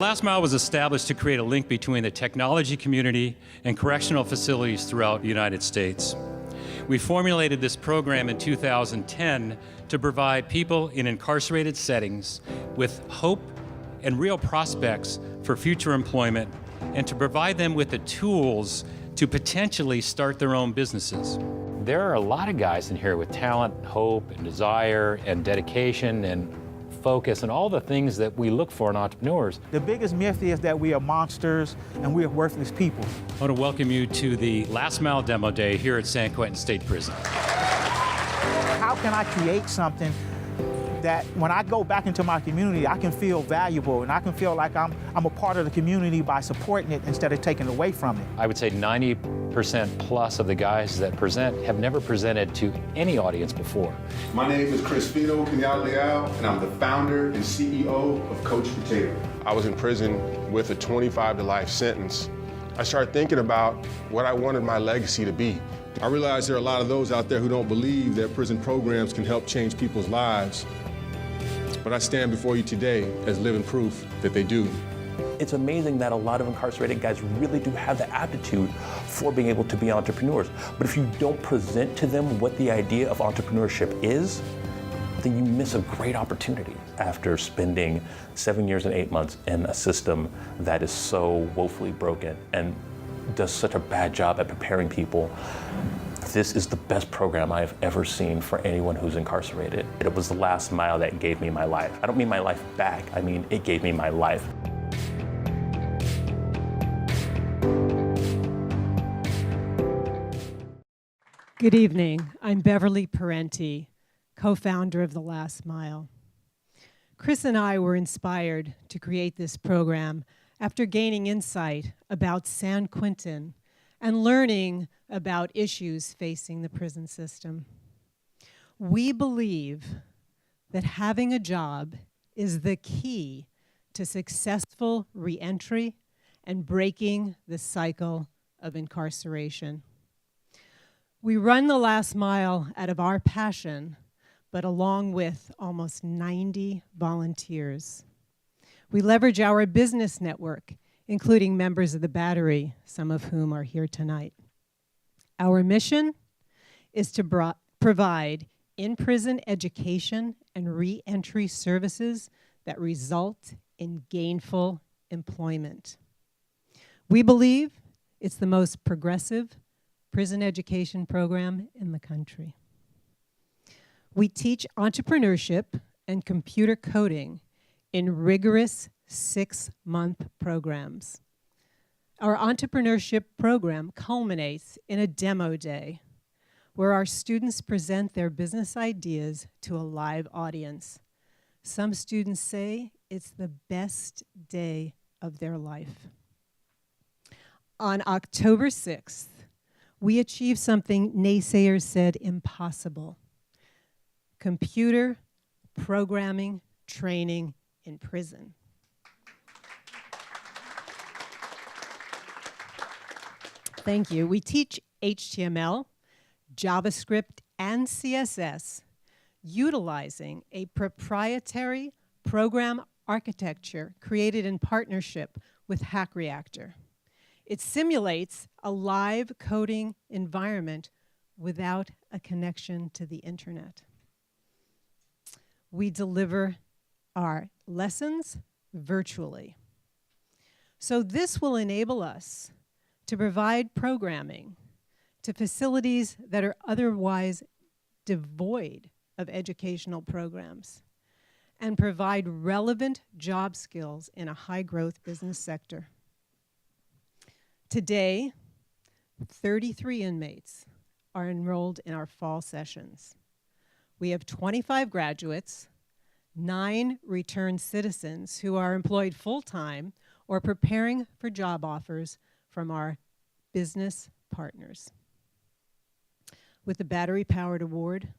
Last Mile was established to create a link between the technology community and correctional facilities throughout the United States. We formulated this program in 2010 to provide people in incarcerated settings with hope and real prospects for future employment, and to provide them with the tools to potentially start their own businesses. There are a lot of guys in here with talent, hope, and desire, and dedication, and focus, and all the things that we look for in entrepreneurs. The biggest myth is that we are monsters and we are worthless people. I want to welcome you to the Last Mile Demo Day here at San Quentin State Prison. How can I create something that when I go back into my community, I can feel valuable and I can feel like I'm a part of the community by supporting it instead of taking away from it? I would say 90% plus of the guys that present have never presented to any audience before. My name is Crispino Kenyatta Leal, and I'm the founder and CEO of Coach Potato. I was in prison with a 25 to life sentence. I started thinking about what I wanted my legacy to be. I realized there are a lot of those out there who don't believe that prison programs can help change people's lives. But I stand before you today as living proof that they do. It's amazing that a lot of incarcerated guys really do have the aptitude for being able to be entrepreneurs. But if you don't present to them what the idea of entrepreneurship is, then you miss a great opportunity. After spending 7 years and 8 months in a system that is so woefully broken and does such a bad job at preparing people, this is the best program I have ever seen for anyone who's incarcerated. It was the Last Mile that gave me my life. I don't mean my life back, I mean it gave me my life. Good evening. I'm Beverly Parenti, co-founder of The Last Mile. Chris and I were inspired to create this program after gaining insight about San Quentin and learning about issues facing the prison system. We believe that having a job is the key to successful reentry and breaking the cycle of incarceration. We run The Last Mile out of our passion, but along with almost 90 volunteers. We leverage our business network, including members of the Battery, some of whom are here tonight. Our mission is to provide in-prison education and re-entry services that result in gainful employment. We believe it's the most progressive prison education program in the country. We teach entrepreneurship and computer coding in rigorous 6-month programs. Our entrepreneurship program culminates in a demo day where our students present their business ideas to a live audience. Some students say it's the best day of their life. On October 6th, we achieved something naysayers said impossible: computer programming training in prison. Thank you. We teach HTML, JavaScript, and CSS utilizing a proprietary program architecture created in partnership with Hack Reactor. It simulates a live coding environment without a connection to the internet. We deliver our lessons virtually. So this will enable us to provide programming to facilities that are otherwise devoid of educational programs and provide relevant job skills in a high-growth business sector. Today, 33 inmates are enrolled in our fall sessions. We have 25 graduates, 9 returned citizens who are employed full-time or preparing for job offers from our business partners. With the Battery Powered Award,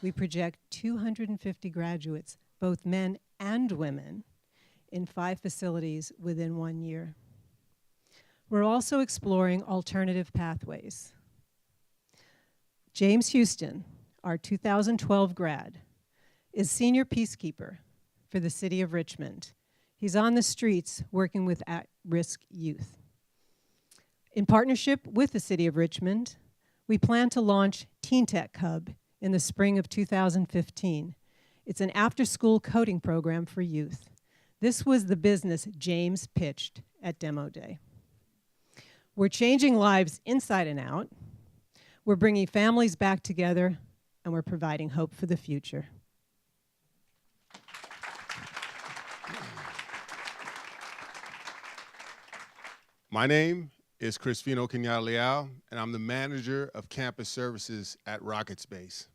we project 250 graduates, both men and women, in 5 facilities within 1 year. We're also exploring alternative pathways. James Houston, our 2012 grad, is senior peacekeeper for the city of Richmond. He's on the streets working with at-risk youth. In partnership with the City of Richmond, we plan to launch Teen Tech Hub in the spring of 2015. It's an after-school coding program for youth. This was the business James pitched at Demo Day. We're changing lives inside and out. We're bringing families back together, and we're providing hope for the future. My name is Crispino Kenyatta-Leal, and I'm the manager of campus services at Rocket Space.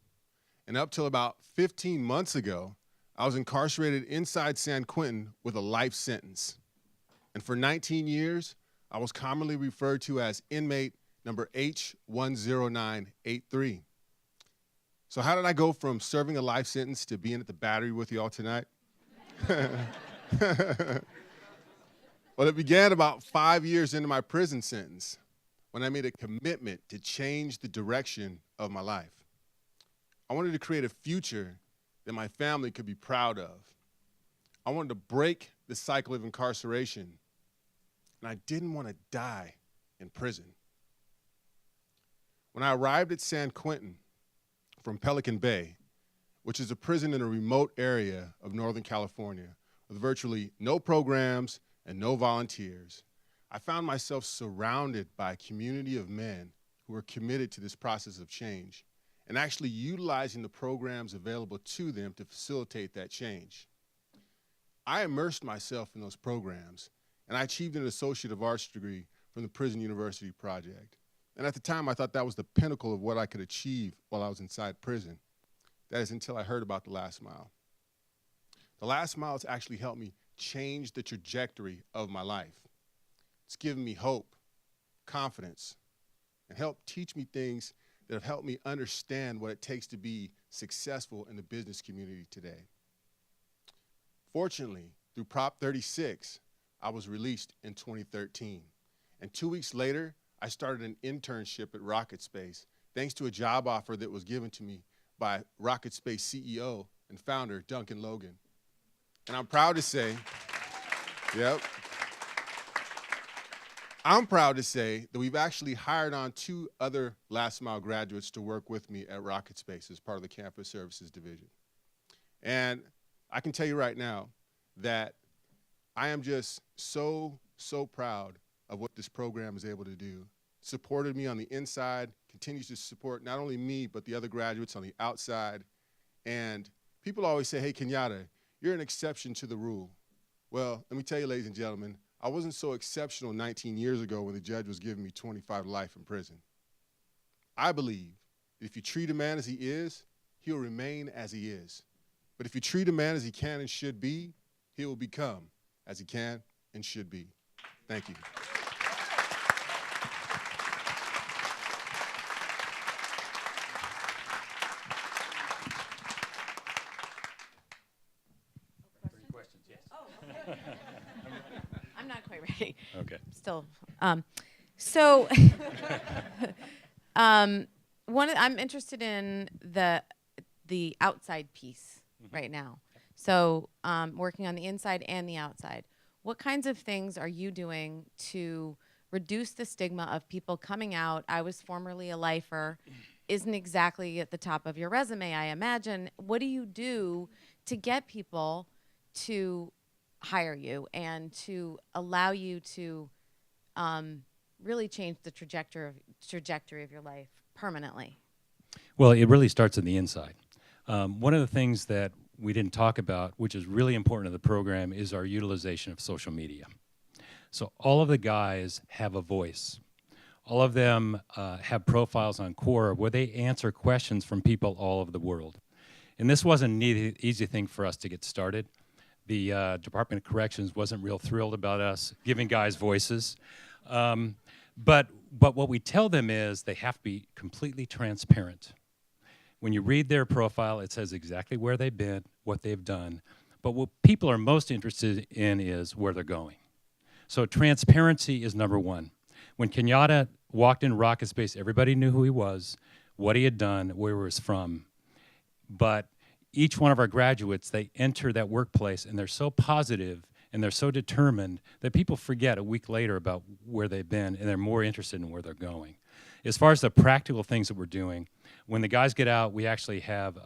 And up till about 15 months ago, I was incarcerated inside San Quentin with a life sentence. And for 19 years, I was commonly referred to as inmate number H10983. So how did I go from serving a life sentence to being at the Battery with you all tonight? Well, it began about 5 years into my prison sentence when I made a commitment to change the direction of my life. I wanted to create a future that my family could be proud of. I wanted to break the cycle of incarceration, and I didn't want to die in prison. When I arrived at San Quentin from Pelican Bay, which is a prison in a remote area of Northern California with virtually no programs and no volunteers, I found myself surrounded by a community of men who were committed to this process of change and actually utilizing the programs available to them to facilitate that change. I immersed myself in those programs, and I achieved an Associate of Arts degree from the Prison University Project. And at the time, I thought that was the pinnacle of what I could achieve while I was inside prison. That is until I heard about The Last Mile. The Last Mile has actually helped me change the trajectory of my life. It's given me hope, confidence, and helped teach me things that have helped me understand what it takes to be successful in the business community today. Fortunately, through Prop 36, I was released in 2013. And 2 weeks later, I started an internship at Rocket Space, thanks to a job offer that was given to me by Rocket Space CEO and founder, Duncan Logan. And I'm proud to say, I'm proud to say that we've actually hired on 2 other Last Mile graduates to work with me at Rocket Space as part of the Campus Services Division. And I can tell you right now that I am just so proud of what this program is able to do. Supported me on the inside, continues to support not only me, but the other graduates on the outside. And people always say, hey, Kenyatta, you're an exception to the rule. Well, let me tell you, ladies and gentlemen, I wasn't so exceptional 19 years ago when the judge was giving me 25 to life in prison. I believe that if you treat a man as he is, he'll remain as he is. But if you treat a man as he can and should be, he will become as he can and should be. Thank you. I'm not quite ready. Okay. Still. I'm interested in the outside piece right now. So working on the inside and the outside. What kinds of things are you doing to reduce the stigma of people coming out? I was formerly a lifer. Isn't exactly at the top of your resume, I imagine. What do you do to get people to hire you and to allow you to really change the trajectory of your life permanently? Well, it really starts on the inside. One of the things that we didn't talk about, which is really important to the program, is our utilization of social media. So all of the guys have a voice. All of them have profiles on Quora where they answer questions from people all over the world. And this wasn't an easy thing for us to get started. The Department of Corrections wasn't real thrilled about us giving guys voices. But what we tell them is they have to be completely transparent. When you read their profile, it says exactly where they've been, what they've done. But what people are most interested in is where they're going. So transparency is number one. When Kenyatta walked in Rocket Space, everybody knew who he was, what he had done, where he was from. But each one of our graduates, they enter that workplace and they're so positive and they're so determined that people forget a week later about where they've been, and they're more interested in where they're going. As far as the practical things that we're doing, when the guys get out, we actually have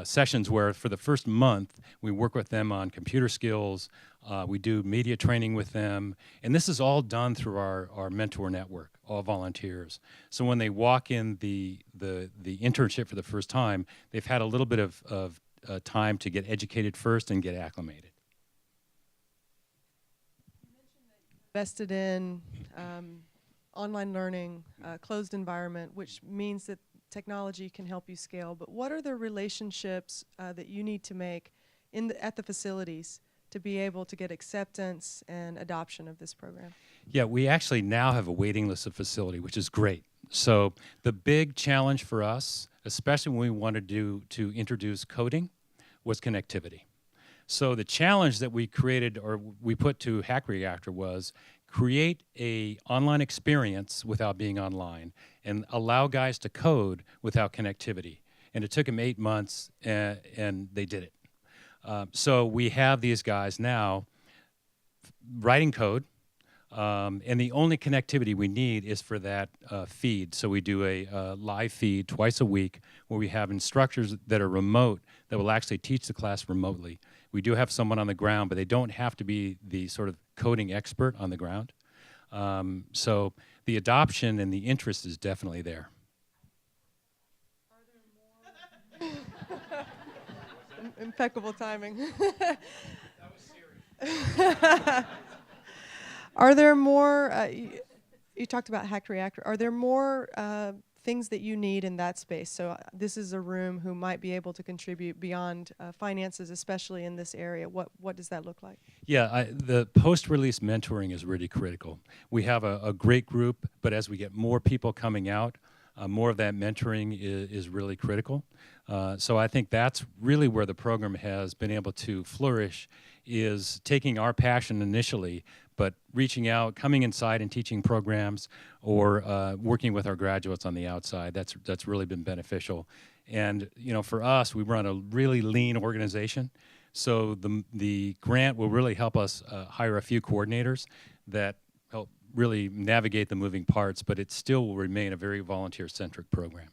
sessions where for the first month we work with them on computer skills, we do media training with them, and this is all done through our mentor network, all volunteers. So when they walk in the internship for the first time, they've had a little bit of time to get educated first and get acclimated. Invested in online learning, closed environment, which means that technology can help you scale. But what are the relationships that you need to make at the facilities to be able to get acceptance and adoption of this program? Yeah, we actually now have a waiting list of facility, which is great. So the big challenge for us, especially when we wanted to introduce coding, was connectivity. So the challenge that we created, or we put to Hack Reactor, was create a online experience without being online and allow guys to code without connectivity. And it took them 8 months, and they did it. So we have these guys now writing code, and the only connectivity we need is for that feed. So we do a live feed twice a week where we have instructors that are remote that will actually teach the class remotely. We do have someone on the ground, but they don't have to be the sort of coding expert on the ground. So the adoption and the interest is definitely there. Impeccable timing. Are there more, you talked about Hack Reactor, are there more things that you need in that space? So this is a room who might be able to contribute beyond finances, especially in this area. What does that look like? Yeah, the post-release mentoring is really critical. We have a great group, but as we get more people coming out, more of that mentoring is really critical. So I think that's really where the program has been able to flourish, is taking our passion initially, but reaching out, coming inside and teaching programs, or working with our graduates on the outside. That's really been beneficial. And you know, for us, we run a really lean organization, so the grant will really help us hire a few coordinators that help really navigate the moving parts, but it still will remain a very volunteer-centric program.